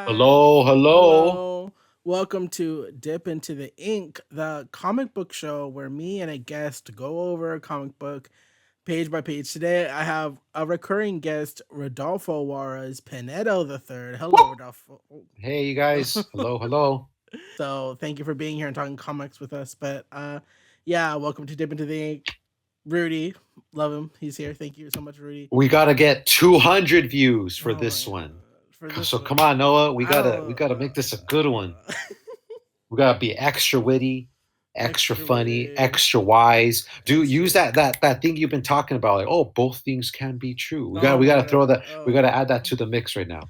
Hello, hello. Hello. Welcome to Dip into the Ink, the comic book show where me and a guest go over a comic book page by page. Today I have a recurring guest, Rodolfo Juarez Pinedo the Third. Hello, Rodolfo. Hey, you guys. Hello, hello. So thank you for being here and talking comics with us. But yeah, welcome to Dip into the Ink. Rudy, love him. He's here. Thank you so much, Rudy. We gotta get 200 views for Oh my this god. one. For this So one. come on, Noah. We I gotta don't we gotta make this a good one. We gotta be extra witty, extra extra funny, witty. extra wise. Do Extra. use that thing you've been talking about. Like, oh, both things can be true. We got Oh we my gotta throw god. that. We gotta add that to the mix right now.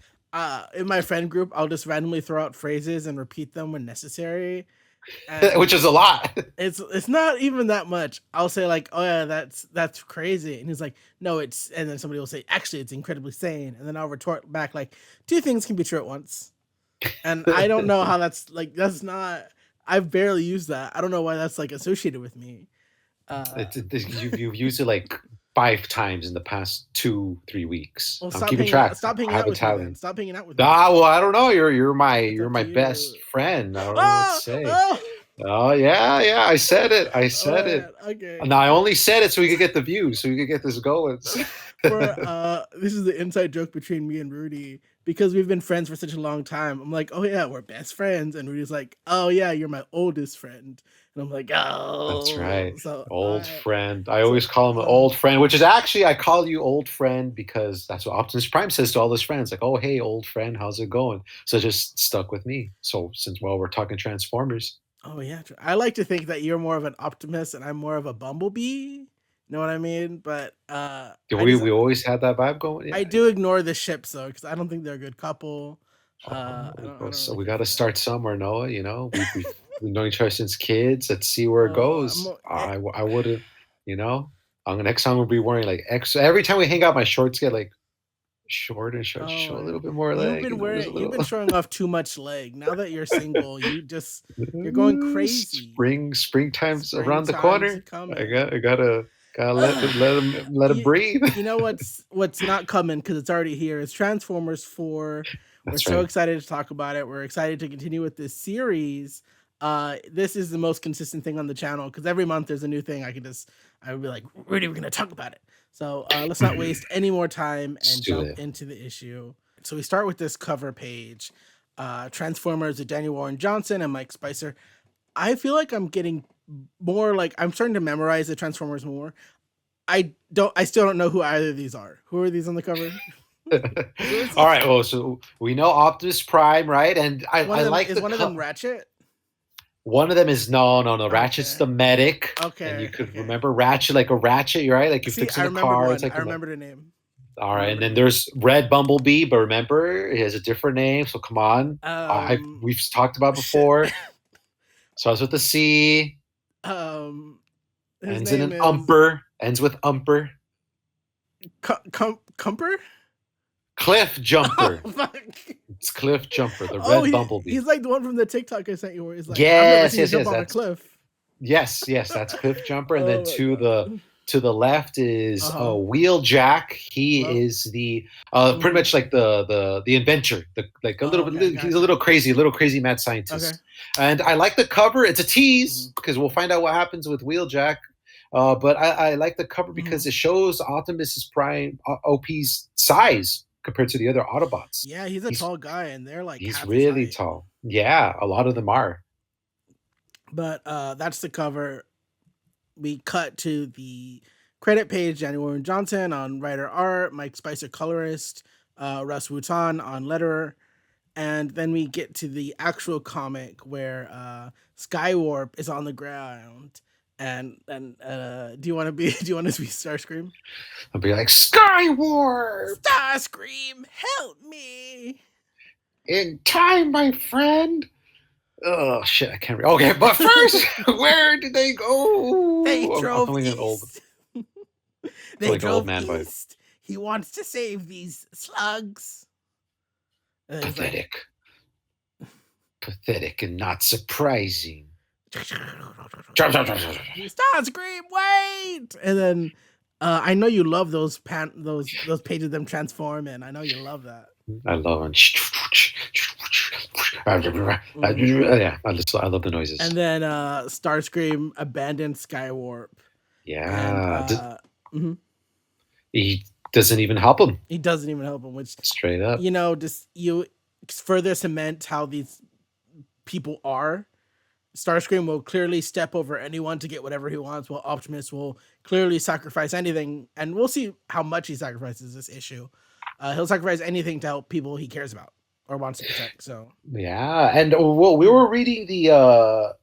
In my friend group, I'll just randomly throw out phrases and repeat them when necessary. And Which is a lot. it's not even that much. I'll say like, "Oh yeah, that's crazy," and he's like, "No, it's," and then somebody will say, "Actually, it's incredibly sane," and then I'll retort back like, two things can be true at once," and I don't know how that's like. That's not. I've barely used that. I don't know why that's like associated with me. Uh, You've used it like 5 times in the past 2, 3 weeks. well, I'm keeping track. stop hanging I have out a with me then. tally. Stop hanging out with me then. Ah, well, I don't know. You're my It's you're up to my best you. friend. I don't know what to Oh, say. oh, Oh yeah, yeah. I said it. I oh said it. man. Okay. Now I only said it so we could get the views, so we could get this going. For this is the inside joke between me and Rudy because we've been friends for such a long time. I'm like, oh yeah, we're best friends, and Rudy's like, oh yeah, you're my oldest friend, and I'm like, That's oh, right. so Old I, friend. I so always call him an old friend, which is actually I call you old friend because that's what Optimus Prime says to all his friends. Like, oh hey, old friend, how's it going? So it just stuck with me. So since we're talking Transformers. oh yeah, I like to think that you're more of an optimist and I'm more of a bumblebee. You know what I mean? But Yeah, we always had that vibe going. I Yeah, do yeah. ignore the ships though because I don't think they're a good couple. I don't So really we care got to for that. start somewhere, Noah. We've known each other since kids. Let's see where it Oh, goes. I wouldn't, you know. Next time we'll be wearing like extra. Every time we hang out, my shorts get like shorter and shorter. Show a oh, little bit more you've leg. been Just a wearing, you've little. been showing off too much leg. Now that you're single, you're going crazy. Springtime's around the Springtime's corner. coming. I gotta let him you, breathe. you know what's not coming because it's already here. It's Transformers 4. We're That's so right. excited to talk about it. We're excited to continue with this series. This is the most consistent thing on the channel because every month there's a new thing. I would be like, Rudy, we're gonna talk about it. So let's not waste any more time Let's and do jump it. into the issue. So we start with this cover page. Transformers with Daniel Warren Johnson and Mike Spicer. I feel like I'm getting more like I'm starting to memorize the Transformers more. I still don't know who either of these are. Who are these on the cover? Who is All this? right. Well, so we know Optimus Prime, right? And One I of them like is the one of them Ratchet. one of them is no. Ratchet's Okay. the medic, and you Okay. could Okay. remember Ratchet like a Ratchet, right? Like you're See, I fixing a remembered car. It's one. like I remembered a name. all I right. And remembered a then name. there's Red Bumblebee, but remember he has a different name. So come on, Um we've talked about shit. before. Starts with a C, um his ends in name an is umper, ends with umper. Cumper? Cliff Oh Jumper. fuck. It's Cliff Jumper, the Oh, Red Bumblebee. he's like the one from the TikTok I sent you where he's like, I've never Yes, seen you yes, jump yes. off a That's cliff. yes. That's Cliff Jumper, and then Oh my god. to the left is Uh-huh. Wheeljack. He Well, is the pretty mhm. much like the inventor, the like a Oh, little okay, bit. He's a gotcha. little crazy mad Okay. scientist. And I like the cover. It's a tease Mhm. because we'll find out what happens with Wheeljack. But I like the cover because Mhm. it shows Optimus's Prime OP's size compared to the other Autobots. Yeah, he's a He's tall guy and they're like he's half his really height. tall. Yeah, a lot of them are. But that's the cover. We cut to the credit page, Daniel Warren Johnson on writer art, Mike Spicer colorist, Russ Wooton on letterer, and then we get to the actual comic where Skywarp is on the ground. And do you want to be do you want to be Starscream? I'll be like Skywarp Starscream, help me! in time, my friend. Oh shit, I can't. Okay, but first, where did they They go? I'm drove feeling an old, east. They feeling an old drove man vibe. east. He wants to save these slugs. And then he's like, Pathetic, pathetic, and not surprising. Starscream, wait! And then I know you love those pages of them transforming. I know you love that. I love it. Mhm. Yeah, I love the noises. And then Starscream abandoned Skywarp, and Yeah, mhm, he doesn't even help him he doesn't even help him, which straight up. just you further cement how these people are. Starscream will clearly step over anyone to get whatever he wants, while Optimus will clearly sacrifice anything, and we'll see how much he sacrifices this issue. He'll sacrifice anything to help people he cares about or wants to protect. So, Yeah, and well, we were reading the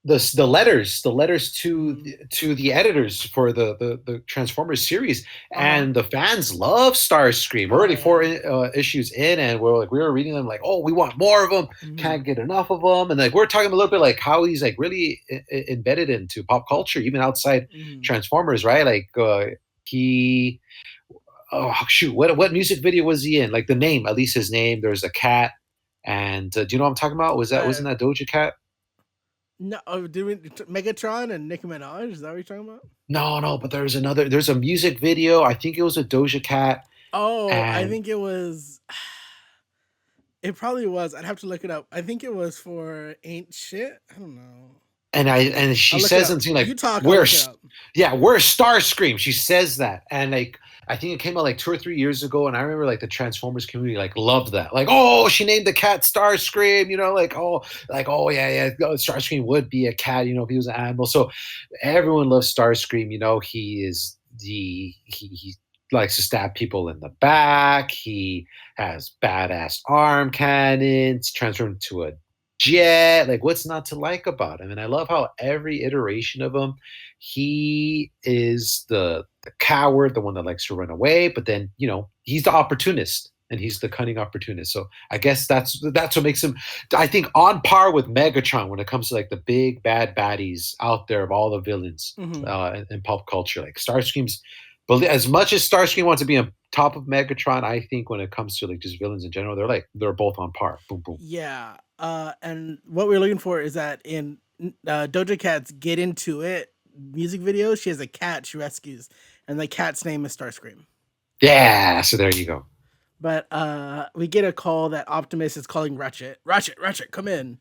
letters mm, to the editors for the Transformers series, uh huh. and the fans love Starscream. We're Oh already four yeah. issues in, and we were reading them like, oh, we want more of them, Mm-hmm. can't get enough of them, and like we're talking a little bit like how he's like really embedded into pop culture, even outside Mm-hmm. Transformers, right? Like he oh shoot, what music video was he in? Like the name, at least his name. There's a cat, and do you know what I'm talking about? Uh, Wasn't that Doja Cat? no, doing Megatron and Nicki Minaj. Is that what you're talking about? No, no, but there's another. There's a music video. I think it was a Doja Cat, Oh, I and think it was. It probably was. I'd have to look it up. I think it was for Ain't Shit. I don't know. and she I'll look it says up. something like You talk. I'll "We're look it up. yeah, we're Starscream." She says that, and like I think it came out like 2 or 3 years ago, and I remember like the Transformers community like loved that. Like, oh, she named the cat Starscream. Like oh yeah, yeah, oh, Starscream would be a cat. If he was an animal. So everyone loves Starscream. He is he likes to stab people in the back. He has badass arm cannons, transformed into a jet. Like, what's not to like about him? And I love how every iteration of him, he is the coward, the one that likes to run away. But then, he's the opportunist. And he's the cunning opportunist. So I guess that's what makes him, I think, on par with Megatron when it comes to like the big bad baddies out there of all the villains Mm-hmm. in pop culture. Like Starscream's, but as much as Starscream wants to be on top of Megatron, I think when it comes to like just villains in general, they're both on par. Boom, boom. Yeah. And what we're looking for is that in Doja Cat's "Get Into It" music video, she has a cat she rescues, and the cat's name is Starscream. Yeah, so there you go. But we get a call that Optimus is calling Ratchet. Ratchet, Ratchet, come in.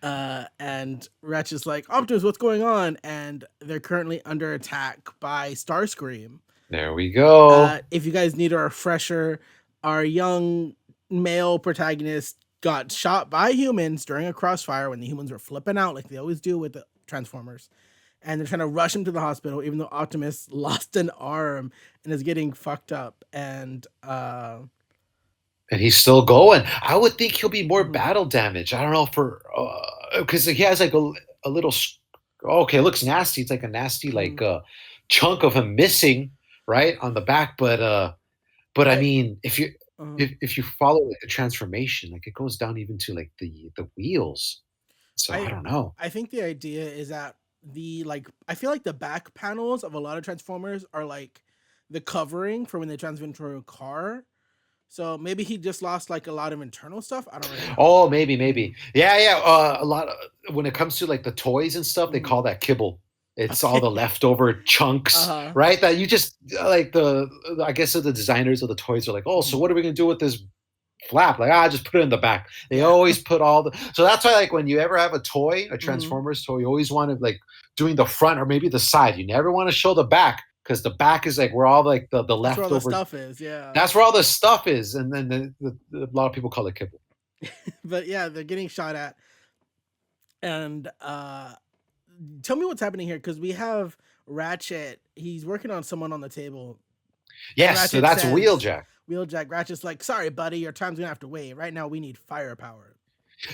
And Ratchet's like, Optimus, what's going on? And they're currently under attack by Starscream. There we go. If you guys need a refresher, our young male protagonist got shot by humans during a crossfire when the humans were flipping out like they always do with the Transformers. And they're trying to rush him to the hospital, even though Optimus lost an arm and is getting fucked up. And And he's still going. I would think he'll be more mhm, battle damage. I don't know for because he has like a little. Okay, it looks nasty. It's like a nasty like mhm. chunk of him missing right on the back. But I I mean, if you uh, if you follow like the transformation, like it goes down even to like the wheels. So I I don't know. I think the idea is that I feel like the back panels of a lot of Transformers are like the covering for when they transform into a car. So maybe he just lost like a lot of internal stuff. I don't really know. Oh, maybe, Mhm, maybe. Yeah, yeah. A lot when it comes to like the toys and stuff, they call mhm. that kibble. It's all Okay. the leftover chunks, Uh-huh. right? That you just like I guess the designers of the toys are like, oh, so Mhm. what are we gonna do with this flap? Like, just put it in the back. They Yeah. always put all the. So that's why, like, when you ever have a toy, a Mhm. Transformers toy, you always want to like doing the front or maybe the side. You never want to show the back because the back is like where all like the That's where all the leftover. stuff is. Yeah. That's where all the stuff is, and then a lot of people call it kibble. But yeah, they're getting shot at. And tell me what's happening here because we have Ratchet. He's working on someone on the table. And Yes, so Ratchet that's says, Wheeljack. Wheeljack, Ratchet's like, sorry, buddy, your time's gonna have to wait. Right now, we need firepower.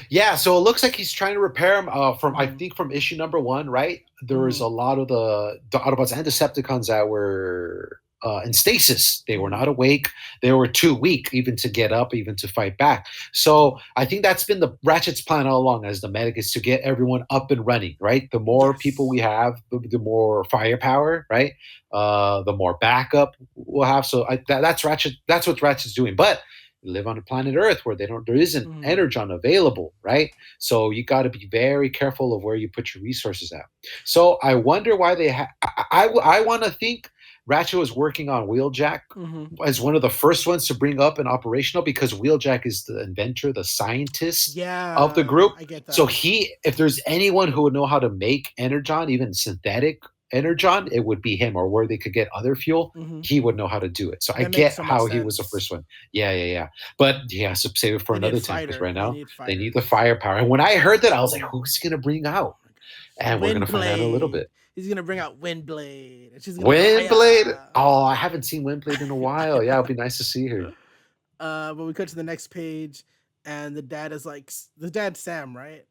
Yeah, so it looks like he's trying to repair him from I Mm-hmm. think from issue number one, right? There was Mm-hmm. a lot of the Autobots and Decepticons that were in stasis. They were Mm-hmm. not awake. They were too weak even to get up, even to fight back. So I think that's been the Ratchet's plan all along as the medic is to get everyone up and running, right? The more people Yes. we have, the more firepower, right? The more backup we'll have. So that's Ratchet. That's what Ratchet's doing. But live on a planet Earth where there isn't Mm-hmm. energon available, right? So you got to be very careful of where you put your resources at. So I wonder why they I want to think Ratchet was working on Wheeljack Hmm. as one of the first ones to bring up an operational because Wheeljack is the inventor, the scientist of the Yeah, group. I get So that. if there's anyone who would know how to make energon, even synthetic energon, it would be him, or where they could get other fuel. Hmm. He would know how to do it. So I That makes get so much how he was the sense. first one. Yeah, yeah, yeah. But he has to save it for They need another time because fighter. right They now need they need the fighters. firepower. And when I heard that, I was like, Mm. who's gonna bring out? Oh my gosh. And we're gonna find out in a little Windblade. bit. He's gonna bring out Windblade, and she's gonna go Windblade. hiya. Oh, I haven't seen Windblade in a while. Yeah, it'd be nice to see her. But we cut to the next page, and the dad is like, the dad's Sam, right?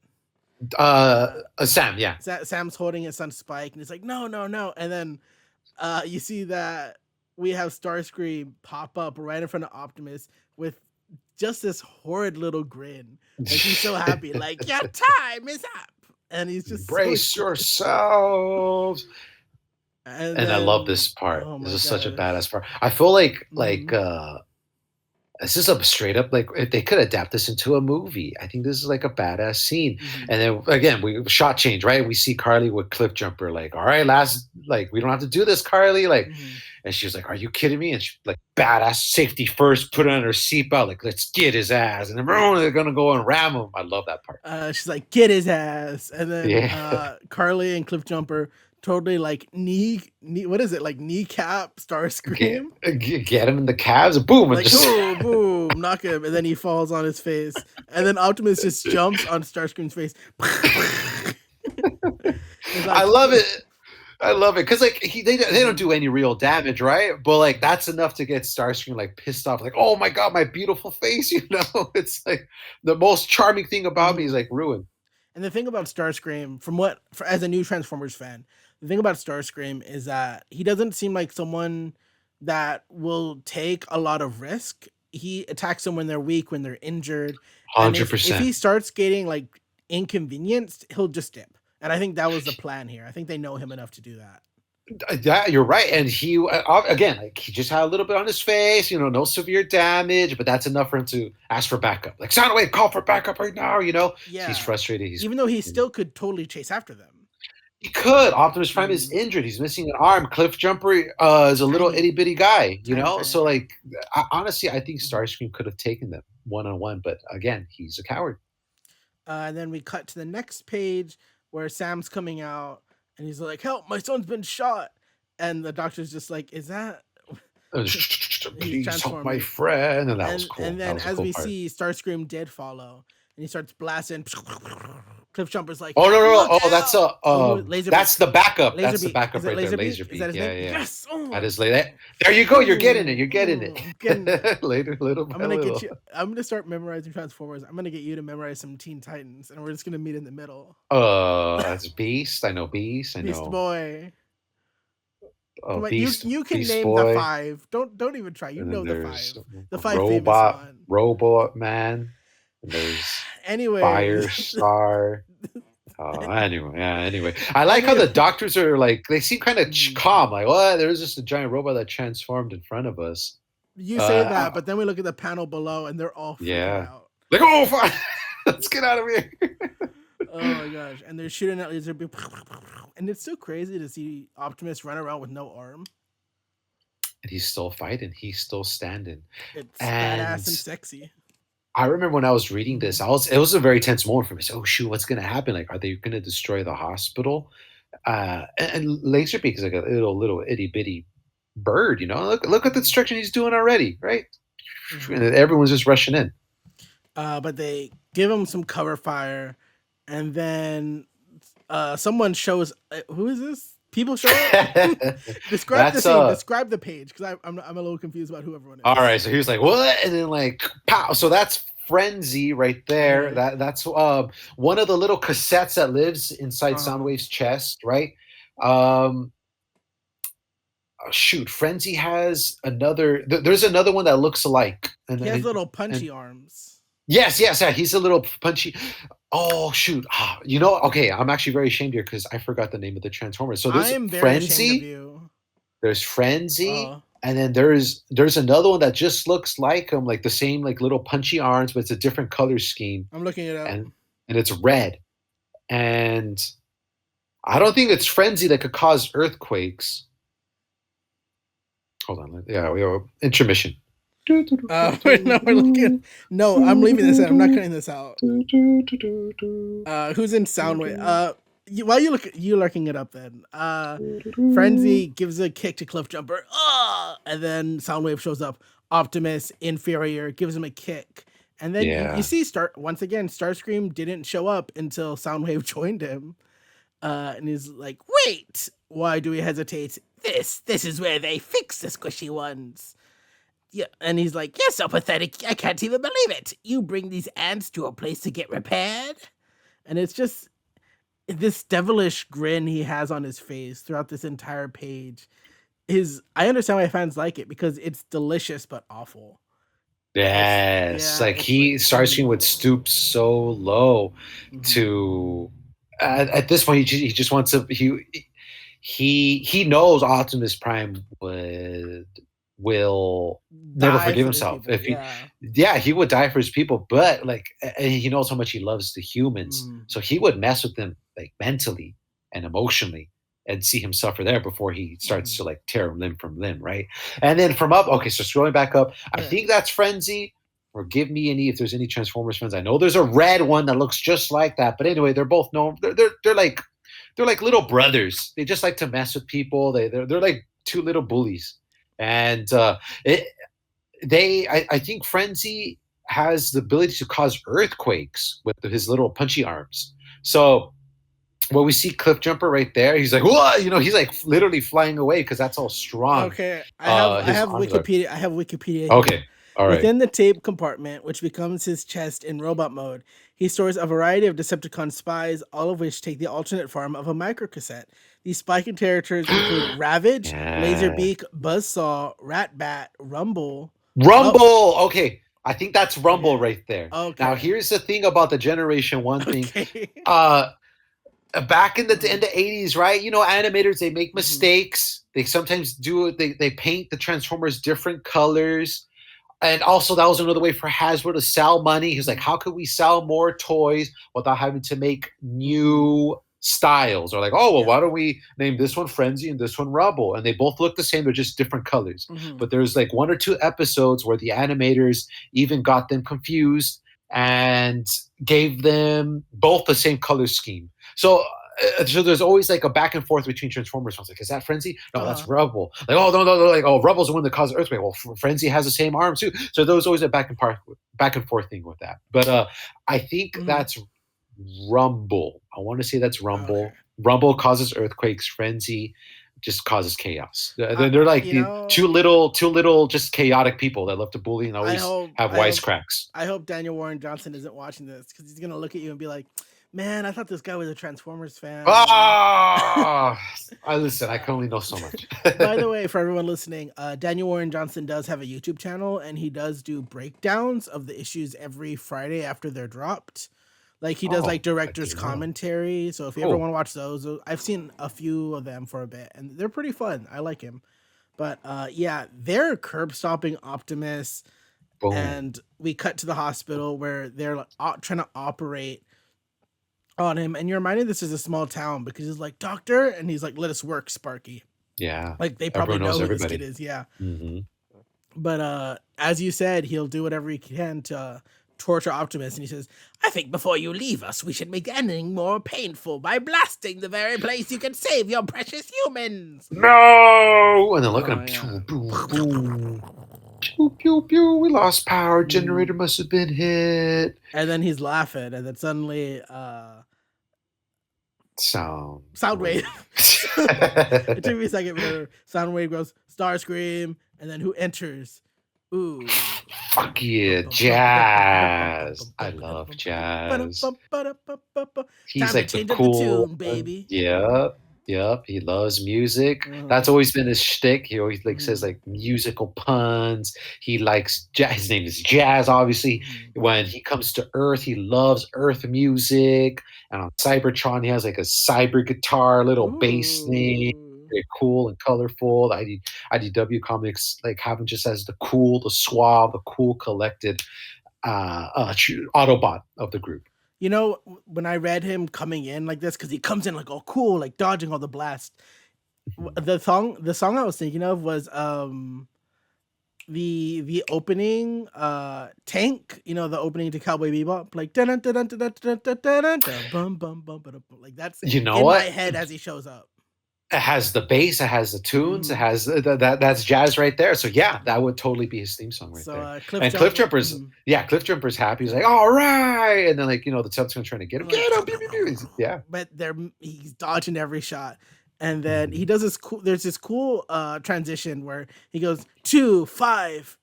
Uh, Uh, Sam. Yeah. Sam's holding his son Spike, and he's like, no, no, no. And then you see that we have Starscream pop up right in front of Optimus with just this horrid little grin. Like he's so happy, like your time is up, and he's just so Brace excited. yourselves. And And I love then, this part. oh This my is such a gosh, badass part. I feel like mm-hmm. this is a straight up like if they could adapt this into a movie. I think this is like a badass scene. Mm-hmm. And then again, we shot change, right? We see Carly with Cliff Jumper, like, all right, last like we don't have to do this, Carly. Like, Mm-hmm. and she's like, are you kidding me? And she's like, badass safety first, put it on her seatbelt, like, let's get his ass. And then they're gonna go and ram him. I love that part. She's like, get his ass. And then Yeah. Carly and Cliff Jumper totally like what is it? Like kneecap Get, Starscream. get him in the calves, boom, and Like, just boom, boom, knock him. And then he falls on his face. And then Optimus just jumps on Starscream's face. It's I like, love it. I love it because like they don't do any real damage, right? But like that's enough to get Starscream like pissed off, like oh my god, my beautiful face, you know. It's like the most charming thing about me is like ruined. and the thing about Starscream, as a new Transformers fan, the thing about Starscream is that he doesn't seem like someone that will take a lot of risk. He attacks them when they're weak, when they're injured, and Hundred if he percent. starts getting like inconvenienced, he'll just dip. And I think that was the plan here. I think they know him enough to do that. Yeah, you're right. And he again, like he just had a little bit on his face, you know, no severe damage, but that's enough for him to ask for backup. Like Soundwave, call for backup right now. You know, he's Yeah, frustrated. even though he still could totally chase after them. He could. Optimus Prime is Mhm. injured. He's missing an arm. Cliff Jumper is a little Tiny, itty bitty guy, you tiny, know? tiny So, guy. like, honestly, I think Mhm. Starscream could have taken them one on one, but again, he's a coward. And then we cut to the next page where Sam's coming out and he's like, "Help! My son's been shot." And the doctor's just like, "Is that?" He's Please help my transforming. friend. And that was cool. And That then was a as cool we part. see, Starscream did follow, and he starts blasting. Cliff Jumper's like, Oh, no, no, no. "Look Oh, out!" Oh, that's the backup. That's the Laserbeak. backup Is it right there. Laserbeak? Is that Laserbeak. his Yeah, name? yeah. Yes. That Oh. is later. There you go. You're getting it. You're getting I'm getting it. it. Later, little by I'm gonna little. get you. I'm gonna start memorizing Transformers. I'm gonna get you to memorize some Teen Titans, and we're just gonna meet in the middle. That's Beast. I know Beast. I Beast know Boy. Come on, Beast, you can Beast name the Boy. five. Don't even try. You And then know the there's five. The five famous one. Robot Man. And there's Anyways. Firestar. Anyway, yeah. Anyway, I like how Anyway. the doctors are like they seem kind of Mm. calm. Like, what? There's just a giant robot that transformed in front of us. You say that, but then we look at the panel below, and they're all freaking Yeah. out. Like, oh, fine. Let's get out of here. Oh my gosh! And they're shooting at laser beam, and it's so crazy to see Optimus run around with no arm. And he's still fighting. He's still standing. It's And badass and sexy. I remember when I was reading this, it was a very tense moment for me. So, oh shoot, what's gonna happen? Like, are they gonna destroy the hospital? And Laserbeak is like a little itty bitty bird, you know. Look at the destruction he's doing already, right? And everyone's just rushing in. But they give him some cover fire, and then someone shows. Who is this? People show up. Describe the scene. Describe the page, because I'm a little confused about who everyone is. All right, so he was like, "What?" And then like, pow. So that's Frenzy right there. That's one of the little cassettes that lives inside Soundwave's chest, right? Shoot, Frenzy has another. There's another one that looks alike. And he has little punchy arms. Yes, yeah. He's a little punchy. Oh shoot! You know, okay. I'm actually very ashamed here because I forgot the name of the Transformers. So there's Frenzy. There's Frenzy, and then there's another one that just looks like him, like the same like little punchy arms, but it's a different color scheme. I'm looking it up, and it's red. And I don't think it's Frenzy that could cause earthquakes. Hold on. Yeah, we are intermission. No, we're looking. No, I'm leaving this in. I'm not cutting this out. Who's in Soundwave? While you lurking it up, then Frenzy gives a kick to Cliffjumper, and then Soundwave shows up. Optimus, inferior, gives him a kick, and then you see once again. Starscream didn't show up until Soundwave joined him, and he's like, "Wait, why do we hesitate? This is where they fix the squishy ones." Yeah, and he's like, "You're so pathetic, I can't even believe it. You bring these ants to a place to get repaired?" And it's just this devilish grin he has on his face throughout this entire page. I understand why fans like it, because it's delicious but awful. Yes, like Starscream would stoop so low to. At this point, he just wants to. He knows Optimus Prime will never forgive himself if he would die for his people, but like he knows how much he loves the humans, so he would mess with them like mentally and emotionally and see him suffer there before he starts to like tear limb from limb, right? And then from up, okay, so scrolling back up, I think that's Frenzy. Forgive me if there's any Transformers fans. I know there's a red one that looks just like that, but anyway, they're both known. They're like little brothers. They just like to mess with people. They're like two little bullies. And I think Frenzy has the ability to cause earthquakes with his little punchy arms. So when we see Cliffjumper right there, he's like, whoa, he's like literally flying away because that's how strong. Okay, I have Wikipedia. I have Wikipedia here. Okay. All right. Within the tape compartment, which becomes his chest in robot mode, he stores a variety of Decepticon spies, all of which take the alternate form of a microcassette. These spy characters include Ravage, Laserbeak, Buzzsaw, Ratbat, Rumble. Okay. I think that's Rumble right there. Okay. Now, here's the thing about the Generation 1 thing. Back in the 80s, right? Animators, they make mistakes. They sometimes do it. They paint the Transformers different colors. And also, that was another way for Hasbro to sell money. He's like, how could we sell more toys without having to make new styles? Or like, why don't we name this one Frenzy and this one Rubble? And they both look the same. They're just different colors. But there's like 1 or 2 episodes where the animators even got them confused and gave them both the same color scheme. So there's always like a back and forth between Transformers. I was like, is that Frenzy? No, that's Rubble. Like, no. Like, Rubble's the one that caused the earthquake. Well, Frenzy has the same arms too. So there was always a back and forth thing with that. But I think that's Rumble. I want to say that's Rumble. Okay. Rumble causes earthquakes. Frenzy just causes chaos. They're like two little just chaotic people that love to bully and always have wisecracks. I hope Daniel Warren Johnson isn't watching this, because he's gonna look at you and be like, "Man, I thought this guy was a Transformers fan." Listen, I can only know so much. By the way, for everyone listening, Daniel Warren Johnson does have a YouTube channel, and he does do breakdowns of the issues every Friday after they're dropped. Like, he does like director's commentary. So if you ever want to watch those, I've seen a few of them for a bit, and they're pretty fun. I like him. But they're curb stomping Optimus. Boom. And we cut to the hospital where they're like, trying to operate on him. And you're reminded this is a small town, because he's like, "Doctor," and he's like, "Let us work, Sparky." Yeah. Like, they probably know who this kid is. Yeah. But as you said, he'll do whatever he can to torture Optimus, and he says, "I think before you leave us, we should make the ending more painful by blasting the very place you can save your precious humans." No! And then look at him. Boom. Pew, pew, pew. We lost power. Generator must have been hit. And then he's laughing, and then suddenly Soundwave. It took me a second, but Soundwave goes, "Starscream," and then who enters? Ooh. Fuck yeah, jazz. I love jazz. He's like the cool tune, baby. Yep. He loves music. That's always been his shtick. He always says like musical puns. He likes jazz. His name is Jazz, obviously. When he comes to Earth, he loves Earth music. And on Cybertron, he has like a cyber guitar, little bass thing. Very cool and colorful. IDW Comics like have him just as the cool, the suave, the cool, collected Autobot of the group. When I read him coming in like this, because he comes in like all cool, like dodging all the blasts, Mhm. The song I was thinking of was the opening tank, the opening to Cowboy Bebop, like dun dun dun dun dun dun dun dun dun bum bum bum bum, like that's You know in my what? head as he shows up. It has the bass, it has the tunes, it Hmm. has that's jazz right there. So yeah, that would totally be his theme song right So there. Cliff And Cliff Jumper, Jumper's yeah, Cliff Jumper's happy. He's like, all right, and then like the Decepticons trying to like, get him, pew, pew, pew. Yeah. but he's dodging every shot, and then he Mhm. does this cool. There's this cool transition where he goes 2-5.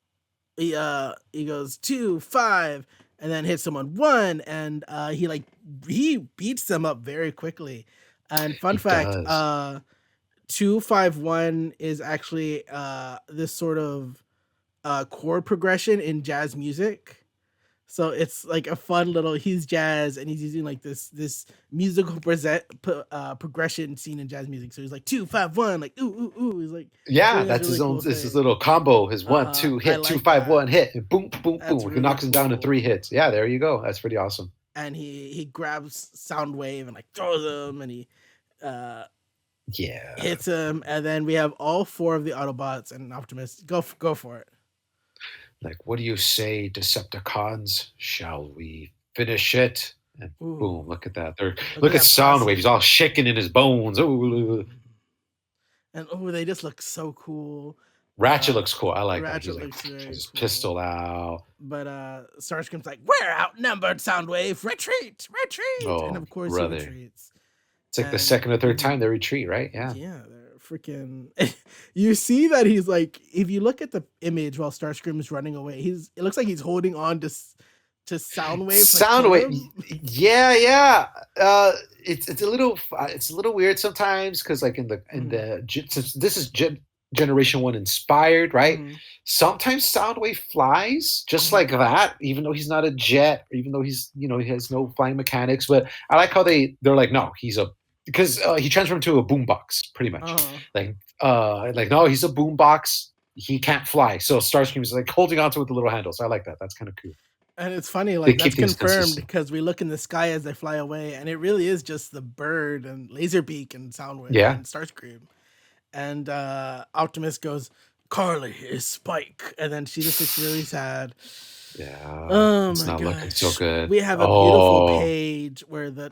He goes 2-5, and then hits someone 1, and he beats them up very quickly. And fun He fact, does. 2-5-1 is actually this sort of chord progression in jazz music. So it's like a fun little, he's jazz and he's using like this musical progression seen in jazz music. So he's like 2-5-1, like ooh ooh ooh. He's like Yeah, doing this that's his really own. cool This his thing. little combo. His one two I hit, two like five that. one hit, and boom boom That's boom. He really knocks him down in cool. 3 hits. Yeah, there you go. That's pretty awesome. And he grabs Soundwave and like throws him, and he uh Yeah. hits him, and then we have all 4 of the Autobots and Optimus. Go for it. Like, what do you say, Decepticons? Shall we finish it? And Ooh, boom, look at that. look at Look at that Soundwave. He's all posse. shaking in his bones. Ooh. Mhm. And they just look so cool. Ratchet looks cool. I like that. He's Ratchet like, looks has very his cool. pistol out. But Starscream's like, "We're outnumbered, Soundwave. Retreat, retreat!" And Oh, of course he brother. retreats. It's like the And second or third time they retreat, right? Yeah. yeah, they're freaking. You see that he's like, if you look at the image while Starscream is running away, it looks like he's holding on to Soundwave to like pull Soundwave. him. Yeah, yeah. It's a little weird sometimes because like Mhm, since this is Generation One inspired, right? mhm, Sometimes Soundwave flies just mhm, like that, even though he's not a jet, or even though he has no flying mechanics. But I like how they're like, no, he's a because he transformed into a boombox, pretty much. uh-huh. Like no, he's a boombox. He can't fly, so Starscream is like holding onto it with the little handle. So I like that. That's kind of cool. And it's funny, They like keep that's things confirmed consistent. because we look in the sky as they fly away, and it really is just the bird and Laserbeak and Soundwave Yeah. and Starscream. And Optimus goes, "Carly is Spike," and then she just looks really sad. Yeah. Oh It's my not looking so gosh. good. We have a beautiful Oh. page where the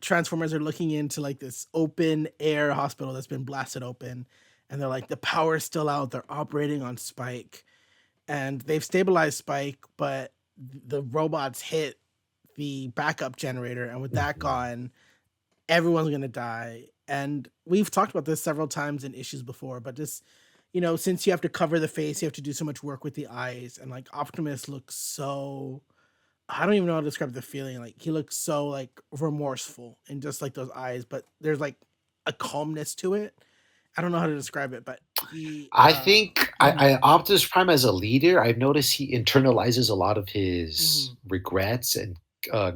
Transformers are looking into like this open air hospital that's been blasted open. And they're like, the power's still out. They're operating on Spike. And they've stabilized Spike, but the robots hit the backup generator. And with that Mhm. gone, everyone's going to die. And we've talked about this several times in issues before, but just since you have to cover the face, you have to do so much work with the eyes. And like Optimus looks so, I don't even know how to describe the feeling. Like he looks so like remorseful in just like those eyes, but there's like a calmness to it. I don't know how to describe it, but he I think mhm, Optimus Prime as a leader, I've noticed he internalizes a lot of his mhm, regrets and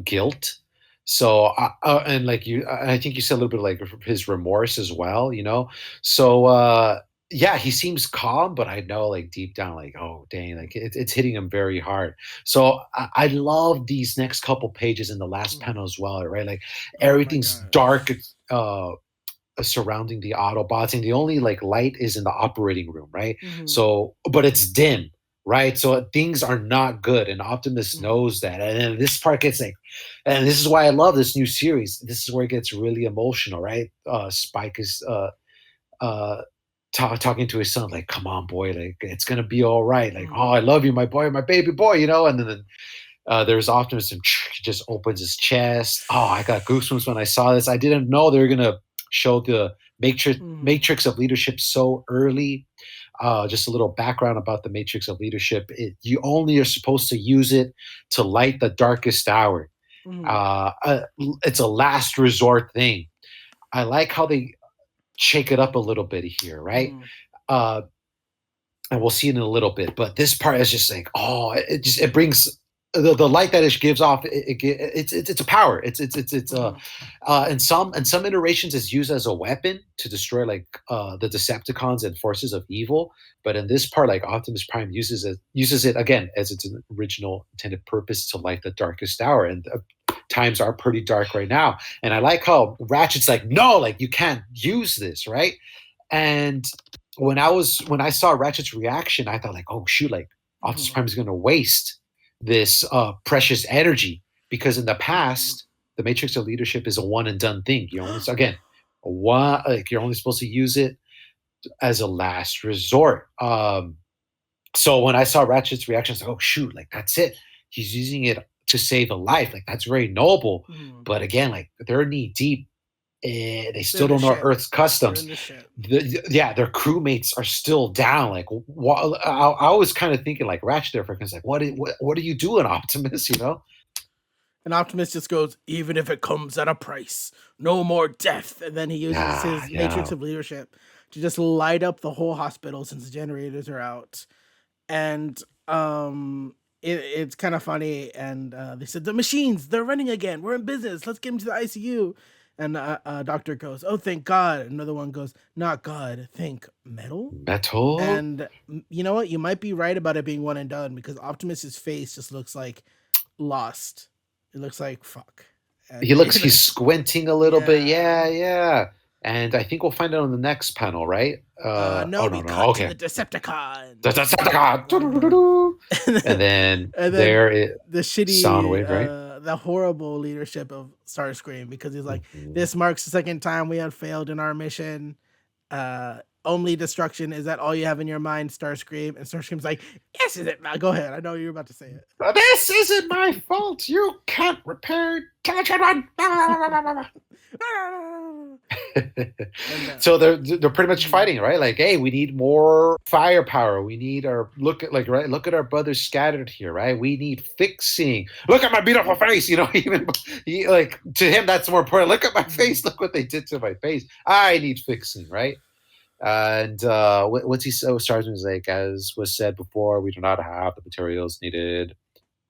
guilt. So, and like I think you said a little bit of, like his remorse as well, you know? So, yeah, he seems calm, but I know like deep down, like, oh, dang, like it's hitting him very hard. So I love these next couple pages in the last mhm. panel as well, right? Like Oh my everything's dark. gosh. Surrounding the Autobots, and the only like light is in the operating room, right? Mhm, So, but it's dim, right? So things are not good, and Optimus mhm, knows that. And then this part gets like, and this is why I love this new series. This is where it gets really emotional, right? Spike is uh, talking to his son, like, "Come on, boy, like it's gonna be all right." Like, "Oh, mhm, I love you, my boy, my baby boy," you know. And then there's Optimus, and he just opens his chest. Oh, I got goosebumps when I saw this. I didn't know they were gonna show the mhm, matrix of leadership so early. Just a little background about the matrix of leadership. You only are supposed to use it to light the darkest hour. mhm, Uh, it's a last resort thing. I like how they shake it up a little bit here, right? mhm, Uh, and we'll see it in a little bit. But this part is just like, oh, it brings the light that it gives off. It's a power. It's mhm, in some iterations it's used as a weapon to destroy like the Decepticons and forces of evil. But in this part, like Optimus Prime uses it again as its original intended purpose to light the darkest hour. And times are pretty dark right now. And I like how Ratchet's like, no, like you can't use this, right? And when I saw Ratchet's reaction, I thought like, oh shoot, like Optimus Prime is going to waste this precious energy, because in the past, the Matrix of Leadership is a one and done thing. You only again, one like you're only supposed to use it as a last resort. So when I saw Ratchet's reaction, I was like, oh shoot, like that's it. He's using it to save a life. Like that's very noble. But again, like they're knee deep. They still don't know Earth's customs. Their crewmates are still down. Like, I was kind of thinking like Ratchet there for because like, what are you doing, Optimus? You know. And Optimus just goes, even if it comes at a price, no more death. And then he uses his Matrix of Leadership to just light up the whole hospital since the generators are out. And it's kind of funny. And they said, the machines, they're running again. We're in business. Let's get them to the ICU. And doctor goes, oh, thank God. Another one goes, not God, think metal. Metal? And you know what? You might be right about it being one and done, because Optimus's face just looks like lost. It looks like fuck. He's squinting a little bit. Yeah. And I think we'll find out on the next panel, right? No, to the Decepticons. The Decepticons. and then the shitty Soundwave, right? The horrible leadership of Starscream, because he's like, this marks the second time we have failed in our mission. Only destruction. Is that all you have in your mind, Starscream? And Starscream's like, yes, is it? Go ahead. I know you're about to say it. This isn't my fault. You can't repair Teletron. So they're pretty much fighting, right? Like, hey, we need more firepower. We need look at our brothers scattered here, right? We need fixing. Look at my beautiful face. You know, even to him that's more important. Look at my face. Look what they did to my face. I need fixing, right? And what's he starts with, like, as was said before, we do not have the materials needed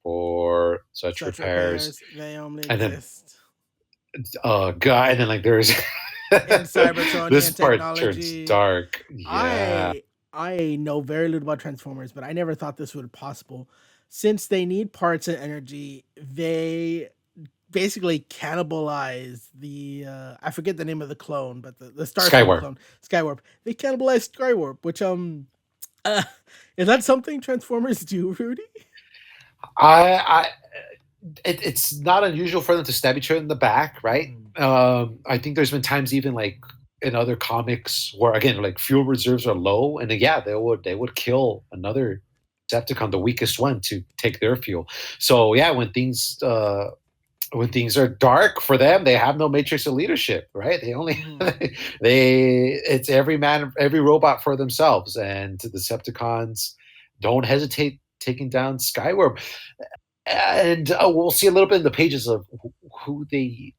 for such repairs. They only exist. Oh god! And then like there's this part technology. turns dark. Yeah. I know very little about Transformers, but I never thought this would be possible. Since they need parts and energy, they basically cannibalize the I forget the name of the clone, but the Skywarp clone, Skywarp. They cannibalize Skywarp, which is that something Transformers do, Rudy? It's not unusual for them to stab each other in the back, right? I think there's been times even like in other comics where again like fuel reserves are low, and they would kill another Decepticon, the weakest one, to take their fuel. So yeah, when things are dark for them, they have no matrix of leadership, right? They only it's every robot for themselves, and the Decepticons don't hesitate taking down Skywarp. And we'll see a little bit in the pages of who they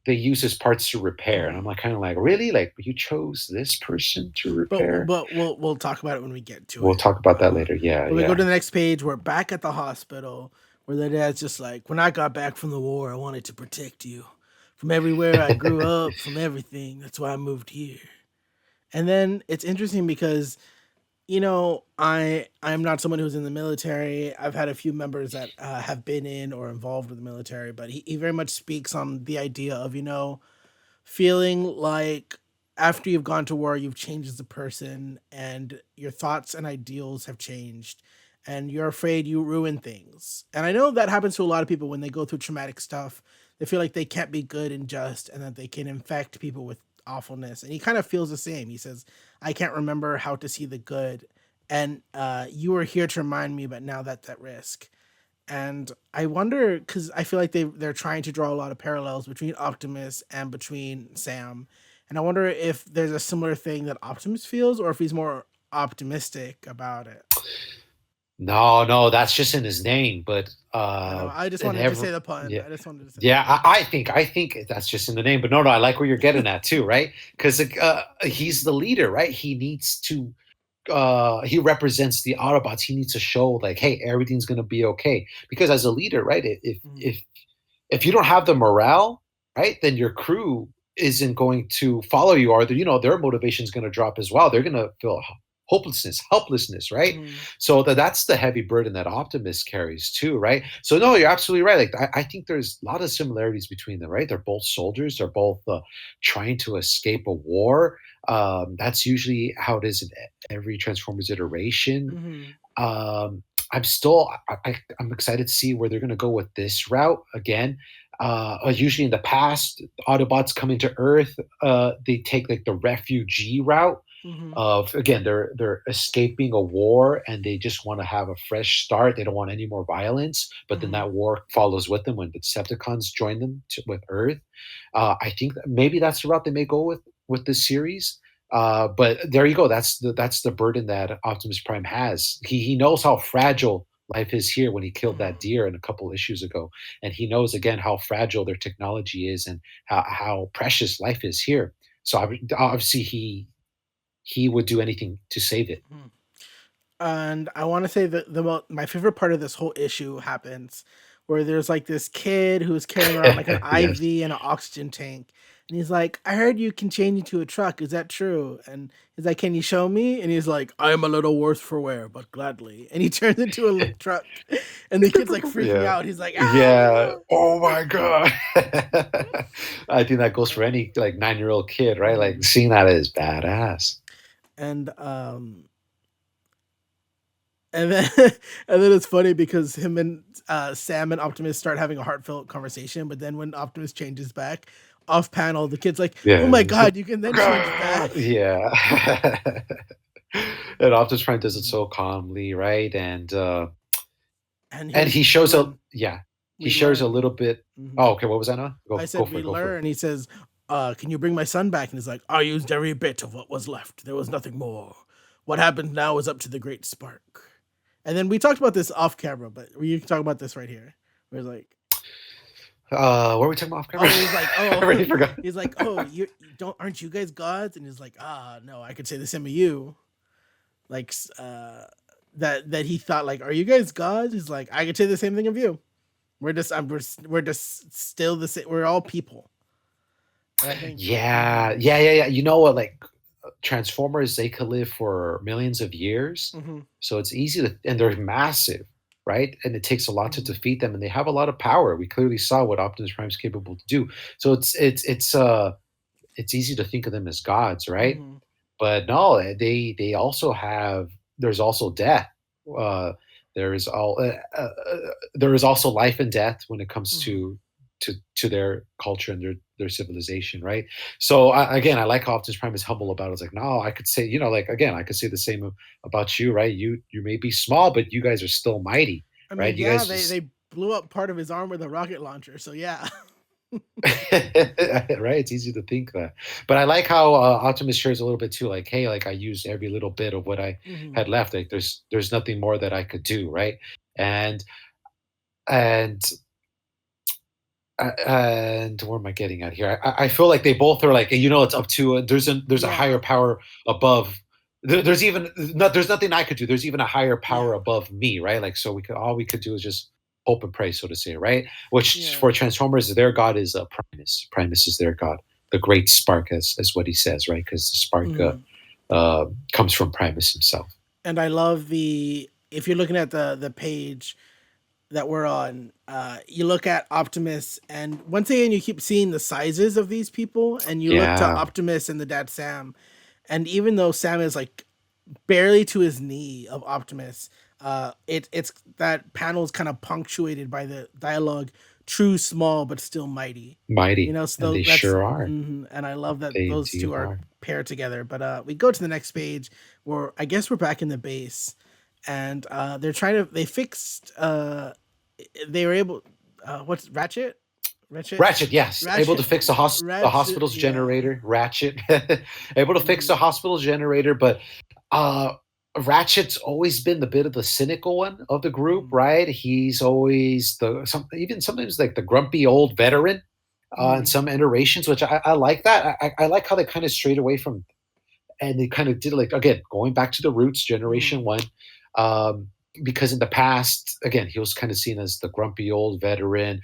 use as parts to repair, and I'm like, kind of like, really, like you chose this person to repair. But we'll talk about it when we get to it. We'll talk about that later. Yeah. When we go to the next page, we're back at the hospital where the dad's just like, when I got back from the war, I wanted to protect you from everywhere I grew up, from everything. That's why I moved here. And then it's interesting because, you know, I'm not someone who's in the military. I've had a few members that have been in or involved with the military, but he very much speaks on the idea of, you know, feeling like after you've gone to war, you've changed as a person and your thoughts and ideals have changed and you're afraid you ruin things. And I know that happens to a lot of people when they go through traumatic stuff. They feel like they can't be good and just, and that they can infect people with awfulness. And he kind of feels the same. He says, I can't remember how to see the good. And you were here to remind me, but now that's at risk. And I wonder, because I feel like they're trying to draw a lot of parallels between Optimus and between Sam. And I wonder if there's a similar thing that Optimus feels, or if he's more optimistic about it. No, that's just in his name. But I just wanted to say the pun. Yeah, I just wanted to say. Yeah, I think that's just in the name. But no, I like where you're getting at too, right? Because he's the leader, right? He needs to. He represents the Autobots. He needs to show like, hey, everything's gonna be okay. Because as a leader, right? If you don't have the morale, right, then your crew isn't going to follow you, or their motivation is going to drop as well. They're going to feel hopelessness, helplessness, right? Mhm. So that's the heavy burden that Optimus carries too, right? So no, you're absolutely right. Like I think there's a lot of similarities between them, right? They're both soldiers. They're both trying to escape a war. That's usually how it is in every Transformers iteration. Mhm. Um, I'm still I'm excited to see where they're going to go with this route again. Usually in the past, Autobots coming to Earth, they take like the refugee route Mhm. of again they're escaping a war and they just want to have a fresh start. They don't want any more violence, but then Mhm. that war follows with them when the Decepticons join them with Earth. I think that maybe that's the route they may go with this series. But there you go. That's the burden that Optimus Prime has. He knows how fragile life is here when he killed that Mhm. deer in a couple issues ago, and he knows again how fragile their technology is and how precious life is here. So obviously he would do anything to save it. Mhm. And I want to say that my favorite part of this whole issue happens where there's like this kid who's carrying around like an Yes. IV and an oxygen tank. And he's like, I heard you can change into a truck. Is that true? And he's like, can you show me? And he's like, I'm a little worse for wear, but gladly. And he turns into a truck. And the kid's like freaking Yeah. out. He's like, Yeah. ah. Oh my god. I think that goes for any like 9-year-old kid, right? Like Mhm. seeing that is badass. And and then and then it's funny because him and Sam and Optimus start having a heartfelt conversation, but then when Optimus changes back off panel, the kid's like, "Oh Yeah. my It's like, god, you can then change back." yeah. And Optimus Prime does it Mhm. so calmly, right? And And here's he we shows a learn yeah. He we shares a learn. little bit. Mhm. Oh, okay. What was that now? I Go said for we it. Go for it. learn. He says, "Can you bring my son back?" And he's like, "I used every bit of what was left. There was nothing more. What happened now is up to the Great Spark." And then we talked about this off camera, but we can talk about this right here. We're like, What were we talking about off camera? oh, he's like, I oh, already forgot. he's like, oh, you don't, aren't you guys gods? And he's like, no, I could say the same of you. Like, that he thought like, are you guys gods? He's like, I could say the same thing of you. We're just still the same. We're all people. And I think, Yeah, mhm, yeah, yeah, yeah. You know what? Like Transformers, they could live for millions of years, mhm, so it's easy to, and they're massive, right? And it takes a lot to mhm, defeat them, and they have a lot of power. We clearly saw what Optimus Prime is capable to do. So it's easy to think of them as gods, right? mhm, But no, they also have. There's also death. Uh, there is all. There is also life and death when it comes mhm. to their culture and their civilization, right? So again, I like how Optimus Prime is humble about it. It's like, no, I could say, like again, I could say the same about you, right? You may be small, but you guys are still mighty, I mean, right? You yeah, guys they just they blew up part of his arm with a rocket launcher. So yeah. right. It's easy to think that, but I like how Optimus shares a little bit too. Like, hey, like I used every little bit of what I Mhm. had left. Like, there's nothing more that I could do, right? And and and where am I getting at here? I feel like they both are like, it's up to there's a higher Yeah. power above. There's even not there's nothing I could do. There's even a higher power Yeah. above me, right? Like so we could do is just hope and pray, so to say, right? Which Yeah. for Transformers, their god is Primus. Primus is their god, the Great Spark, as what he says, right? Because the spark Mhm. comes from Primus himself. And I love the if you're looking at the page that we're on, you look at Optimus, and once again you keep seeing the sizes of these people, and you look to Yeah, Optimus and the dad Sam, and even though Sam is like barely to his knee of Optimus, it's that panel is kind of punctuated by the dialogue, "True small but still mighty." mighty, and So they that's sure are. and I love that They those indeed two are are. paired together. But we go to the next page where I guess we're back in the base, and they're trying to they fixed they were able what's Ratchet Ratchet, yes, able to Ratchet fix the Ratchet hospital's yeah. generator. Ratchet, able to fix the Mhm, hospital's generator, but uh, Ratchet's always been the bit of the cynical one of the group, mhm, right? He's always even sometimes like the grumpy old veteran in mhm, some iterations, which I like that. I like how they kind of strayed away from and they kind of did like again going back to the roots, mhm, Generation One. Um, because in the past, again, he was kind of seen as the grumpy old veteran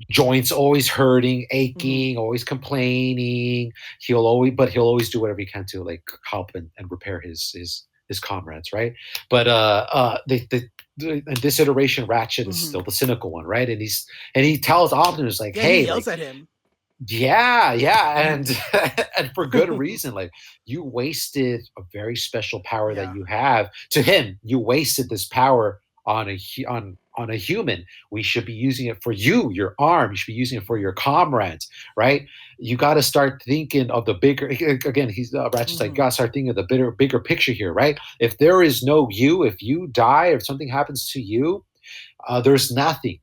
joints always hurting, Mhm. aching, always complaining. He'll always do whatever he can to like help and repair his comrades, right? But in this iteration, Ratchet is still Mhm. the cynical one, right? And he tells Optimus like, Yeah, he "Hey, yells like, at him. yeah, yeah," Mhm. and and for good reason. Like, you wasted a very special power that Yeah. you have. To him, you wasted this power on on a human. We should be using it for you, your arm. You should be using it for your comrades, right? You got to start thinking of the bigger. Again, he's Ratchet's like, Mhm. got to start thinking of the bigger picture here, right? If there is no you, if you die, if something happens to you, there's nothing,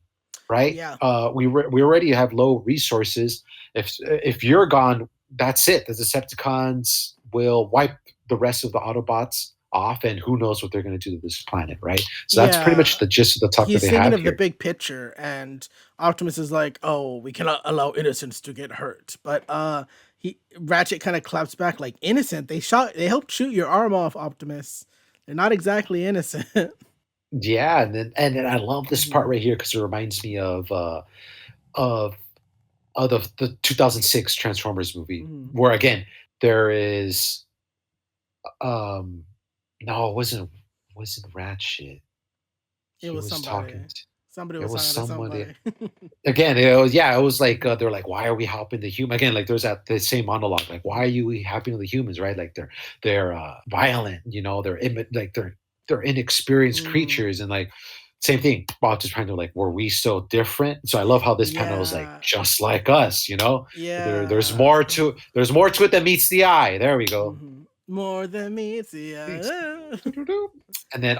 right? Yeah. We already have low resources. If you're gone, that's it. The Decepticons will wipe the rest of the Autobots off, and who knows what they're going to do to this planet, right? So that's pretty much Yeah. the gist of the talk that He's they thinking have of the here. big picture, and Optimus is like, "Oh, we cannot allow innocents to get hurt." But he Ratchet kind of claps back like, "Innocent? They helped shoot your arm off, Optimus. They're not exactly innocent." Yeah, and then I love this part Mhm. right here because it reminds me of the 2006 Transformers movie, Mhm. where again there is um no, it wasn't Ratchet. It He was was somebody. talking. Somebody It was was talking to somebody. somebody. Again, it was like Mhm. they're like, why are we helping the human? Again, like there's that the same monologue, like why are Mhm. you helping the humans, right? Like they're violent, like they're inexperienced Mhm. creatures, and like same thing. Bob just trying to like, were we so different? So I love how this panel is like Yeah. just like us, Yeah. there's more to it than meets the eye. There we go. Mhm. More than meets the Thanks. eye. And then,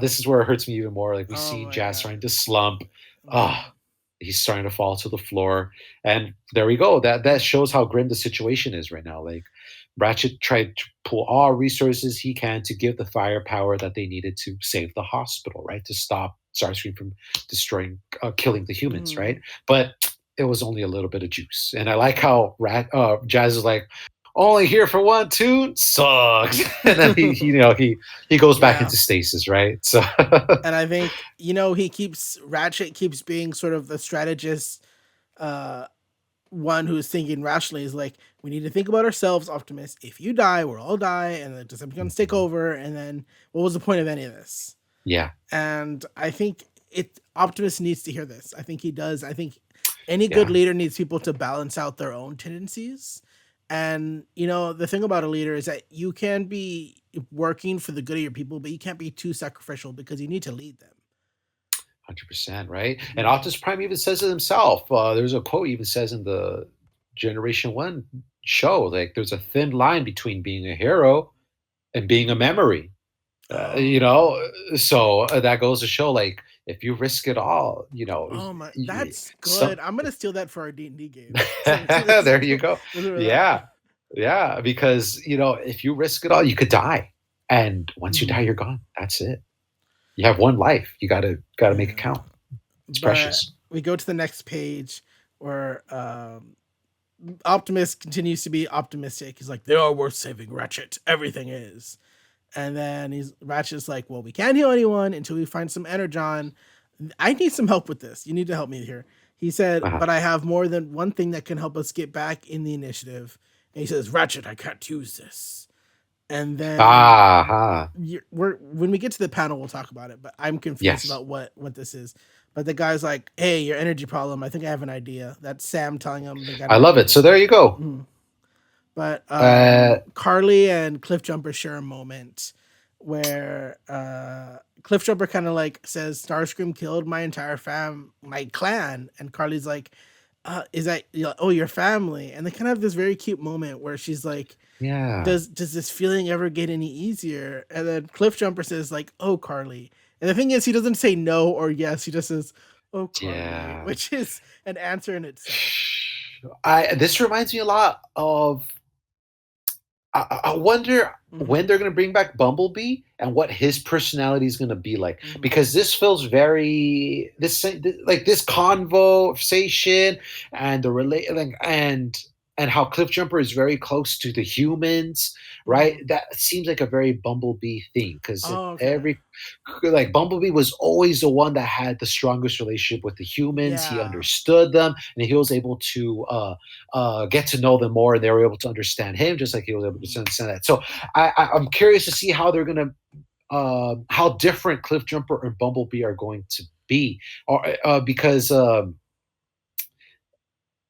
this is where it hurts me even more. Like we Oh see my Jazz god. starting to slump. Mhm. Ah, he's starting to fall to the floor. And there we go. That shows how grim the situation is right now. Like Ratchet tried to pull all resources he can to give the firepower that they needed to save the hospital, right? To stop Starscream from killing the humans, right? Mhm. But it was only a little bit of juice. And I like how Jazz is like, only here for one tune sucks. And then he goes back Yeah. into stasis, right? So And I think, Ratchet keeps being sort of the strategist, uh, one who's thinking rationally is like, we need to think about ourselves, Optimus. If you die, we'll all die, and the Decepticons take Mhm. over, and then what was the point of any of this? Yeah, And I think it Optimus needs to hear this. I think he does. I think any good yeah, leader needs people to balance out their own tendencies. And the thing about a leader is that you can be working for the good of your people, but you can't be too sacrificial because you need to lead them. 100%, right? And Mhm. Optimus Prime even says it himself. There's a quote he even says in the Generation One show, like there's a thin line between being a hero and being a memory. Uh, you Oh, know, so that goes to show, like, if you risk it all, oh my, that's some good. I'm gonna steal that for our D&D game. This there you go. remember that? Yeah. Yeah. Because, if you risk it all, you could die. And once you die, Mhm. you're gone. That's it. You have one life. You gotta make it Yeah, count. It's but precious. we go to the next page where Optimus continues to be optimistic. He's like, they are worth saving, Ratchet. Everything is. And then Ratchet's like, well, we can't heal anyone until we find some energon. I need some help with this. You need to help me here. He said, Uh-huh. but I have more than one thing that can help us get back in the initiative. And he says, Ratchet, I can't use this. And then Ah, when we get to the panel, we'll talk about it. But I'm confused yes. about what this is. But the guy's like, "Hey, your energy problem. I think I have an idea." That's Sam telling him they got I an love it. idea. So there you go. Mhm. But Uh, Carly and Cliffjumper share a moment where Cliffjumper kind of like says, "Starscream killed my entire my clan," and Carly's like, "Is that oh your family?" And they kind of have this very cute moment where she's like, yeah. "Does this feeling ever get any easier?" And then Cliffjumper says like, "Oh Carly," and the thing is, he doesn't say no or yes. He just says, "Oh Carly," Yeah. which is an answer in itself. I This reminds me a lot of I wonder when Hmm. they're gonna bring back Bumblebee and what his personality is gonna be like, Hmm. because this feels very like this conversation and the relate like, and and how Cliffjumper is very close to the humans, right? Mhm. That seems like a very Bumblebee thing because Oh, okay. every like Bumblebee was always the one that had the strongest relationship with the humans. He Yeah. understood them, and he was able to get to know them more, and they were able to understand him, just like he was able to Mhm. understand that. So I'm curious to see how they're gonna how different Cliffjumper and Bumblebee are going to be, or because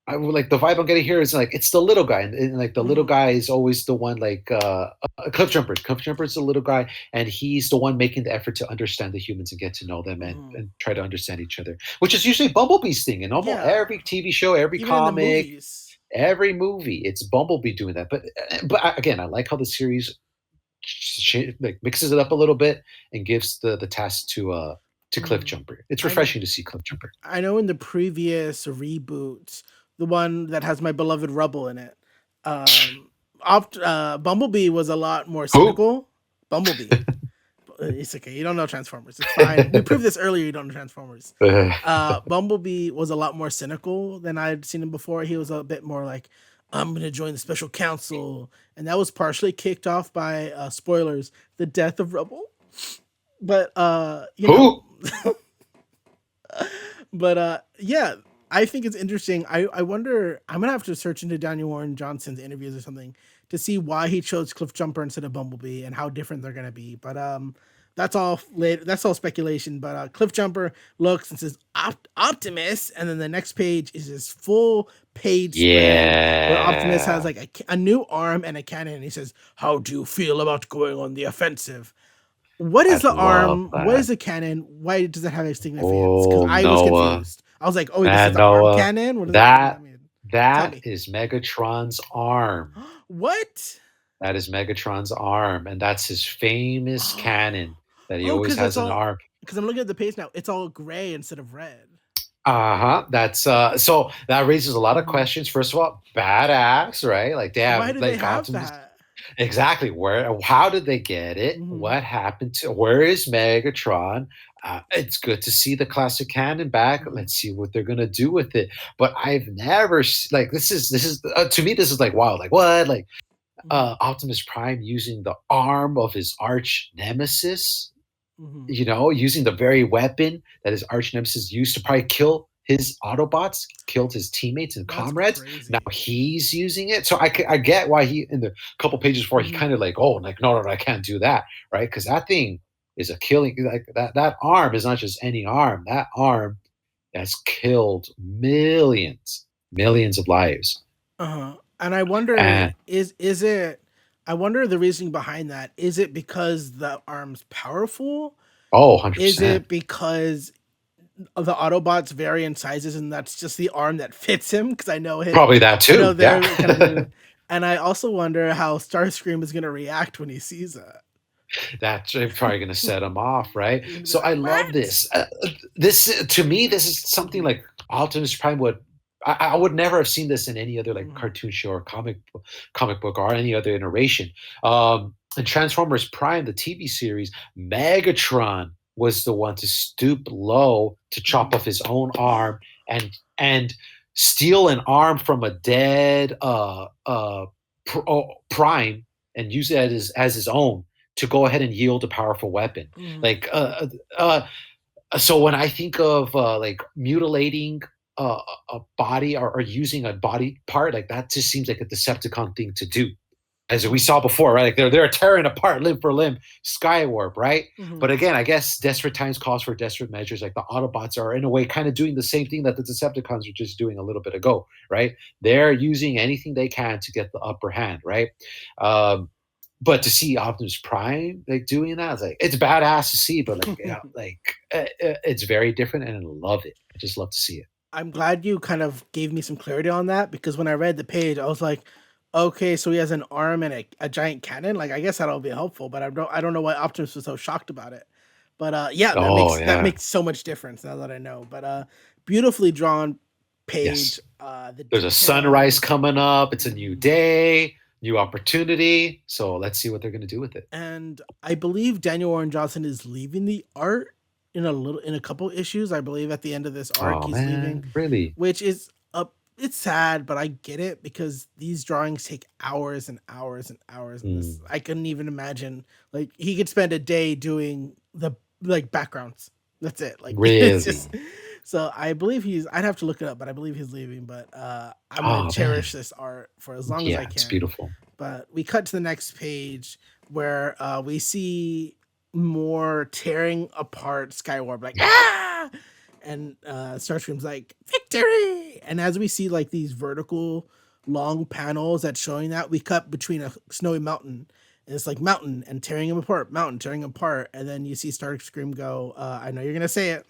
I would like the vibe I'm getting here is like it's the little guy, and like the little Mhm. guy is always the one like Cliffjumper. Cliffjumper is the little guy, and he's the one making the effort to understand the humans and get to know them Mhm. and try to understand each other, which is usually Bumblebee's thing in almost Yeah. every TV show, every Even in the comic, movies. every movie. It's Bumblebee doing that. But again, I like how the series like mixes it up a little bit and gives the task to Mhm. Cliffjumper. It's I refreshing to see Cliffjumper. I know in the previous reboot, the one that has my beloved Rubble in it, Bumblebee was a lot more Who? cynical. Bumblebee. It's okay. You don't know Transformers. It's fine. We proved this earlier. You don't know Transformers. Bumblebee was a lot more cynical than I'd seen him before. He was a bit more like, I'm gonna join the special council, and that was partially kicked off by spoilers, the death of Rubble. But Who? but yeah, I think it's interesting. I wonder. I'm gonna have to search into Daniel Warren Johnson's interviews or something to see why he chose Cliffjumper instead of Bumblebee and how different they're gonna be. But that's all later. That's all speculation. But Cliffjumper looks and says Optimus, and then the next page is this full page spread where Optimus has Yeah. like a new arm and a cannon. And he says, "How do you feel about going on the offensive?" What is I'd the love arm? What that. is the cannon? Why does it have a significance? Because Oh, I was Noah. confused. I was like, "Oh, wait, this is Man, the arm Noah. cannon. What does that That mean?" Tell that me. is Megatron's arm. What? That is Megatron's arm, and that's his famous cannon that he Oh, always because it's has an all arm. because I'm looking at the page now. It's all gray instead of red. Uh-huh. That's so that raises a lot of Hmm. questions. First of all, badass, right? Like they Why have do they like have Optimus. that? Exactly. Where? How did they get it? Hmm. What happened to? Where is Megatron? It's good to see the classic canon back. Hmm. Let's see what they're gonna do with it. But I've never like this is to me this is like wild. Like what? Like Hmm. Optimus Prime using the arm of his arch nemesis. Hmm. You know, using the very weapon that his arch nemesis used to probably kill his Autobots, killed his teammates and That's comrades. Now crazy. he's using it. So I get why he, in the couple pages before, he Hmm. kind of like, oh, like, no, I can't do that. Right. Because that thing is a killing, like that arm is not just any arm. That arm has killed millions of lives. Uh-huh. And I wonder, And is it? I wonder the reasoning behind that. Is it because the arm's powerful? oh, Is 100%. it because of the Autobots vary in sizes and that's just the arm that fits him? Because Probably that I know too. Yeah. they're kind of new. And I also wonder how Starscream is going to react when he sees that. That's probably going to set him off, right? He's going to be So I like, love "What?" this. This to me, this is something Mhm, like Optimus Prime would. I would never have seen this in any other like mhm, cartoon show or comic book or any other iteration. In Transformers Prime, the TV series, Megatron was the one to stoop low to chop mhm. off his own arm and steal an arm from a dead Prime and use it as his own to go ahead and yield a powerful weapon. Mhm. Like, so when I think of like mutilating a body or using a body part, like that just seems like a Decepticon thing to do. As we Mhm. saw before, right? Like they're tearing apart limb for limb, Skywarp, right? But Mhm. again, I guess desperate times calls for desperate measures. Like the Autobots are in a way kind of doing the same thing that the Decepticons were just doing a little bit ago, right? They're using anything they can to get the upper hand, right? Um, but to see Optimus Prime like doing that, it's like it's badass to see, but like yeah, like it's very different, and I love it. I just love to see it. I'm glad you kind of gave me some clarity on that because when I read the page, I was like, okay, so he has an arm and a giant cannon. Like, I guess that'll be helpful, but I don't know why Optimus was so shocked about it. But yeah, Oh that yeah, makes so much difference now that I know. But beautifully drawn page. yes. The There's a sunrise details. coming up. It's a new Mhm. day, new opportunity. So let's see what they're going to do with it. And I believe Daniel Warren Johnson is leaving the art in a couple issues. I believe at the end of this arc Oh he's leaving, man, really? which is it's sad, but I get it because these drawings take hours and hours and hours. And this, Mm, I couldn't even imagine. Like he could spend a day doing the like backgrounds. That's it. Like it's really? just. So I believe he's. I'd have to look it up, but I believe he's leaving. But I'm gonna Oh cherish man. this art for as long as I Yeah, it's can. beautiful. But we cut to the next page where we see more tearing apart Skywarp, like ah, and Starscream's like victory. And as we see like these vertical long panels that's showing that, we cut between a snowy mountain. And it's like mountain and tearing him apart, mountain tearing him apart, and then you see Starscream go, "I know you're gonna say it."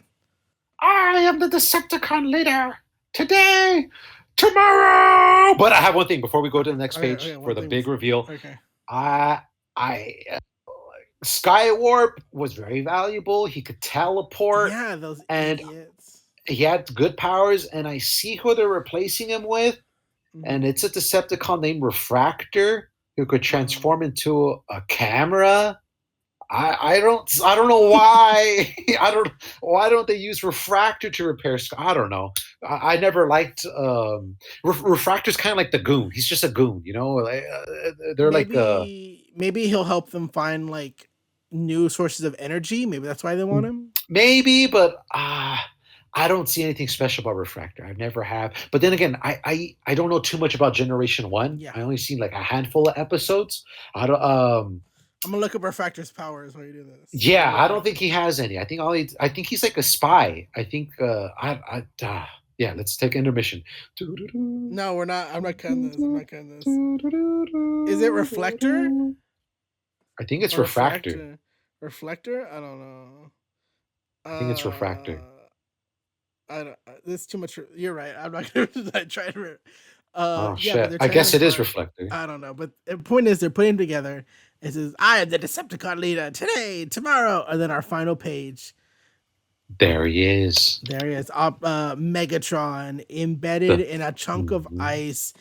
I am the Decepticon leader today, tomorrow. But I have one thing before we go to the next Okay, page okay, for one the thing. big reveal. Okay. I, I, Skywarp was very valuable. He could teleport, Yeah, those and idiots. he had good powers. And I see who they're replacing him with, and Mm-hmm. it's a Decepticon named Refractor who could Uh, transform into a camera. I don't know why I don't why don't they use refractor to repair I don't know. I never liked refractor's kind of like the goon. He's just a goon, you know. They're like maybe he'll help them find like new sources of energy. Maybe that's why they want him. maybe, but I don't see anything special about refractor. I've never have. But then again, I don't know too much about Generation One. Yeah. I only seen like a handful of episodes. I don't I'm gonna look up Refractor's powers while you do this. Yeah, I don't think he has any. I think he's like a spy. I think yeah, let's take intermission. No, we're not. I'm not cutting this. I'm not cutting this. Is it Reflector I think it's or refractor. Refractor? Reflector? I don't know. I think it's refractor. I don't. This is too much. You're right. I'm not gonna try to. Oh Yeah, but shit. they're I tearing him guess it is apart. reflector. I don't know, but the point is they're putting together. It says, "I am the Decepticon leader today, tomorrow," and then our final page. There he is. There he is, Megatron embedded The in a chunk of Mhm. ice,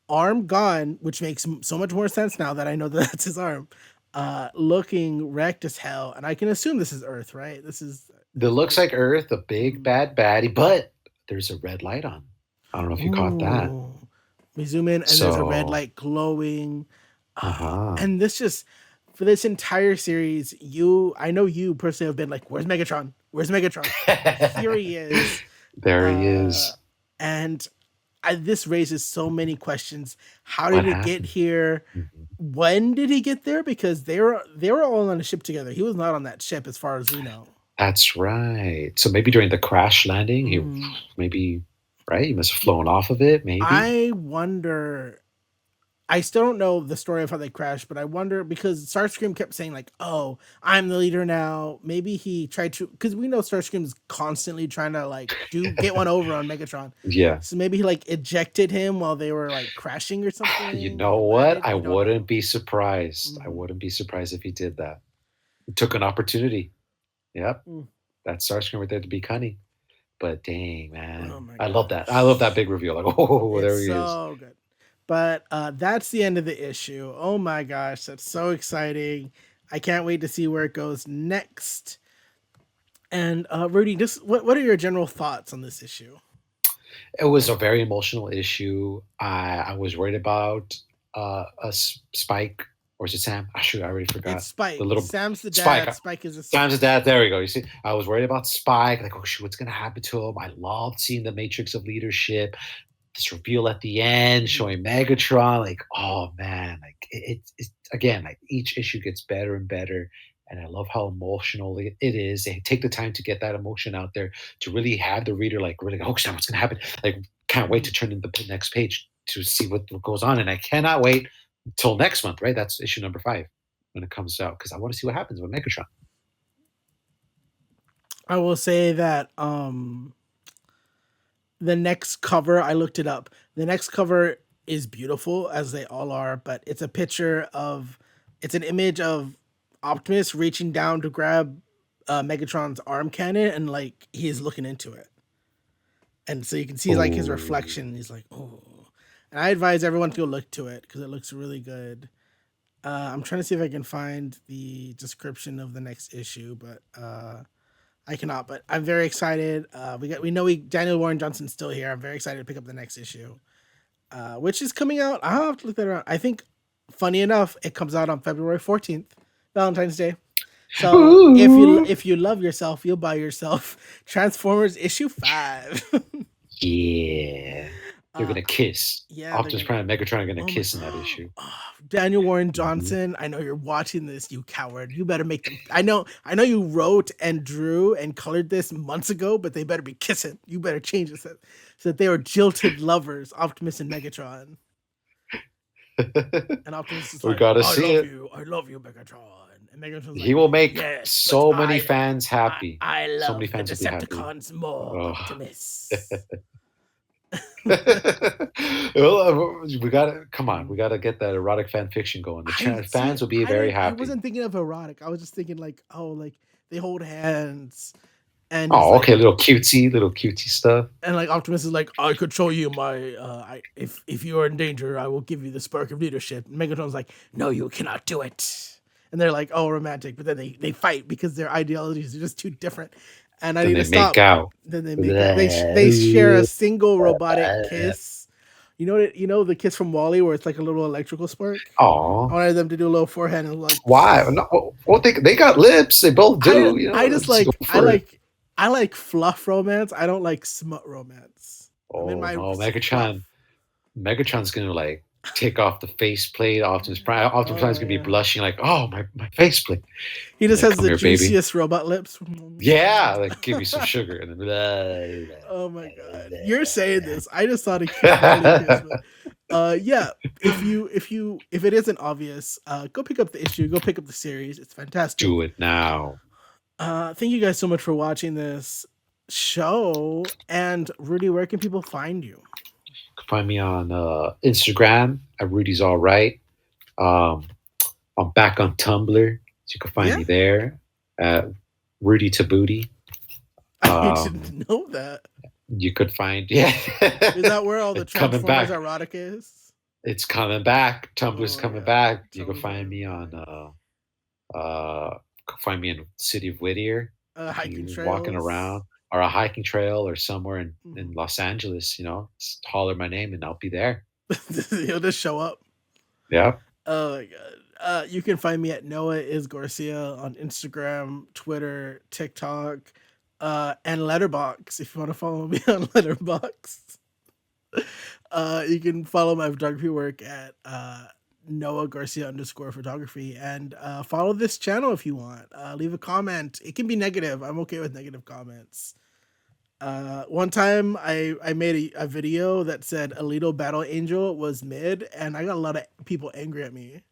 arm gone, which makes so much more sense now that I know that that's his arm. Looking wrecked as hell, and I can assume this is Earth, right? This is That looks like Earth, a big mm. bad baddie, but there's a red light on. I don't know if you caught that. Ooh. We zoom in, and there's a red So light glowing. uh-huh. And this just for this entire series, I know you personally have been like, "Where's Megatron? Where's Megatron?" Here he is, There he uh, is. and this raises so many questions. How What did it get happened? here? Mhm. When did he get there? Because they were all on a ship together. He was not on that ship, as far as we know. That's right. So maybe during the crash landing, he Mm. maybe right, he must have flown off of it, maybe. I wonder. I still don't know the story of how they crashed, but I wonder because Starscream kept saying like, "Oh, I'm the leader now." Maybe he tried to, because we know Starscream's constantly trying to like do get one over on Megatron. Yeah. So maybe he like ejected him while they were like crashing or You something know or what? landed. I We don't wouldn't know. be surprised. I Mhm. wouldn't be surprised if he did that. He took an opportunity. Yep. Mm. That's Starscream right there to be cunning. But dang, Oh man. my I love that. I love that gosh, big reveal. Like, oh, it's there he is. so good. But that's the end of the issue. Oh my gosh, that's so exciting! I can't wait to see where it goes next. And Rudy, just what are your general thoughts on this issue? It was a very emotional issue. I was worried about Spike, or is it Sam? Ah, shoot, I already It's forgot. The Spike. little Sam's the Spike. dad. Spike is a Sam's his son. dad. There we go. You see, I was worried about Spike. Like, oh shoot, what's gonna happen to him? I loved seeing the Matrix of Leadership. This reveal at the end, Mhm. showing Megatron. Like, oh man, like it's again, like each issue gets better and better. And I love how emotional it is. They take the time to get that emotion out there to really have the reader like really, oh snap, what's gonna happen? Like, can't wait Mhm. to turn in the next page to see what goes on. And I cannot wait until next month, right? That's issue number 5 when it comes out because I want to see what happens with Megatron. I will say that the next cover, I looked it up. The next cover is beautiful as they all are, but it's a picture of it's an image of Optimus reaching down to grab Megatron's arm cannon and like he's looking into it. And so you can see like his Oh, reflection. He's like, "Oh." And I advise everyone to go look to it because it looks really good. I'm trying to see if I can find the description of the next issue, but I cannot, but I'm very excited. Daniel Warren Johnson's still here. I'm very excited to pick up the next issue, which is coming out. I'll have to look that around. I think, funny enough, it comes out on February 14th, Valentine's Day. So Ooh. if you love yourself, you'll buy yourself Transformers issue 5. Yeah. They're uh, gonna kiss. yeah, they're Optimus gonna. Prime and Megatron are gonna Oh my! kiss in that issue. Oh, Daniel Warren Hmm. Johnson, I know you're watching this, you coward. You better make them. I know you wrote and drew and colored this months ago, but they better be kissing. You better change it so that they were jilted lovers, Optimus and Megatron. And Optimus is We like, gotta see it. I love you, Megatron. And Megatron's He like, will make yes, but so many fans happy. I So many love the fans will be happy. Decepticons more, Oh. Optimus. Well, we gotta come on. We gotta get that erotic fan fiction going. Fans will be very I happy. wasn't thinking of erotic. I was just thinking like, oh, like they hold hands and it's Oh, like, okay, little cutesy stuff. and like Optimus is like, I could show you my if you are in danger, I will give you the spark of leadership. And Megatron's like, no, you cannot do it. And they're like, oh, romantic, but then they fight because their ideologies are just too different. And I Then need they to make stop. out. Then they make out. They share a single robotic kiss. You know the kiss from Wally where it's like a little electrical spark. I Oh, wanted them to do a little forehand and like. why? No, well, they got lips. They both do. You I know, just just go like for it. I like fluff romance. I don't like smut romance. I'm in Oh my no, fluff. Megatron's gonna like take off the faceplate. Optimus Prime. Optimus Oh Prime's gonna be yeah. blushing like, oh my faceplate. He And just like, has come the here, baby. juiciest robot lips. Yeah, like give me some sugar, and then Oh my god. You're saying this. I just thought a cute Wally kiss, but yeah, if it isn't obvious, go pick up the issue, go pick up the series. It's fantastic. do it now. Thank you guys so much for watching this show. And Rudy, where can people find you? You can find me on Instagram at Rudy's All Right. Um, I'm back on Tumblr, so you can find Yeah, me there at Rudy to Booty. I Um, didn't know that. you could find yeah, Is that where all the it's coming Transformers back. erotica is? It's coming back. Tumblr's Oh coming yeah, back. You can Tumblr's find me back. on find me in the city of Whittier. Hiking You walking trails. around or a hiking trail or somewhere in Mhm. Los Angeles, just holler my name and I'll be there. He'll just show up. Yeah. Oh my god. You can find me at Noah is Garcia on Instagram, Twitter, TikTok, and Letterbox if you want to follow me on Letterbox. You can follow my photography work at Noah Garcia _ photography and follow this channel if you want. Leave a comment. It can be negative. I'm okay with negative comments. One time I made a video that said Alito Battle Angel was mid, and I got a lot of people angry at me.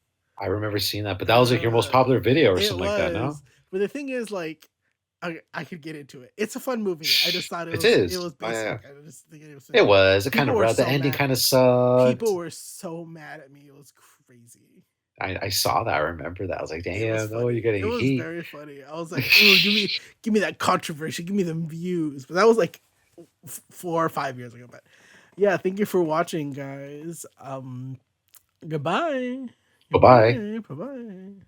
I remember seeing that, but that was like your most popular video or It something like that, no? was, but the thing is, like, I could get into it. It's a fun movie. I just thought It it is. was Oh, yeah. basic. I just think it was It simple. was. It kind People of were the so ending mad. kind of sucked. People were so mad at me. It was crazy. I saw that. I remember that. I was like, It was damn, no, you're funny. It getting was heat. very funny. I was like, ooh, give me that controversy. Give me them views. But that was like 4 or 5 years ago. But yeah, thank you for watching, guys. Goodbye. Bye bye. Goodbye. Bye bye.